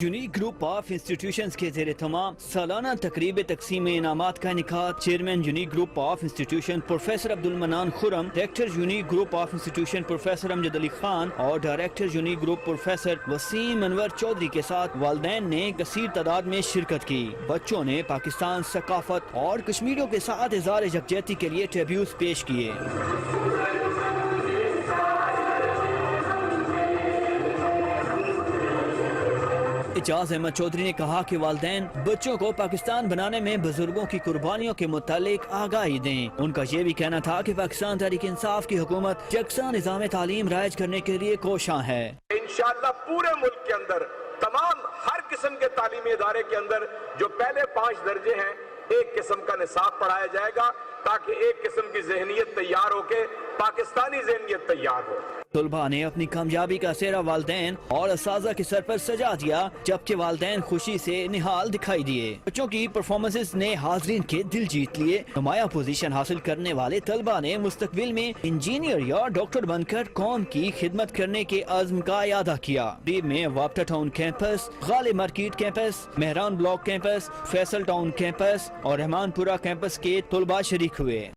Unique Group of institutions के ज़ेर तमाम सालाना तकरीब तकसीम इनामात का इनेकाद chairman Unique Group of Institution professor Abdul Manan Khurram, director Unique Group of Institution professor Amjad Ali Khan और director Unique Group professor Waseem Anwar Chaudhry के साथ वालिदैन ने कसीर तादाद में शिरकत की। बच्चों ने पाकिस्तान, सकाफत और कश्मीरियों के साथ इज़हार यकजहती के लिए ट्रिब्यूट्स पेश किए। इजाज अहमद चौधरी ने कहा कि वालिदैन बच्चों को पाकिस्तान बनाने में बुजुर्गों की कुर्बानियों के मुतालिक आगाही दें। उनका ये भी कहना था कि पाकिस्तान तहरीक इंसाफ की हुकूमत यकसा निज़ाम तालीम राइज करने के लिए कोशां है। इंशाअल्लाह पूरे मुल्क के अंदर तमाम हर किस्म के तालीमी इदारे के अंदर जो पहले 5 दर्जे हैं, एक किस्म का निसाब पढ़ाया जाएगा ताकि एक किस्म की ज़हनियत तैयार होके पाकिस्तानी ज़हनियत तैयार हो। तलबा ने अपनी कामयाबी का सेहरा वालिदैन और असातिज़ा के सर पर सजा दिया, जबकि वालिदैन खुशी से निहाल दिखाई दिए। बच्चों की परफॉर्मेंसेस ने हाज़रीन के दिल जीत लिए। नुमाया पोजीशन हासिल करने वाले तलबा ने मुस्तकबिल में इंजीनियर या डॉक्टर बनकर कौम की खिदमत करने के अज़्म का इरादा किया। तकरीब में Wapda town campus, Ghalib market campus, Mehran block campus, Faisal town campus और रहमानपुरा कैंपस के तलबा शरीक हुए।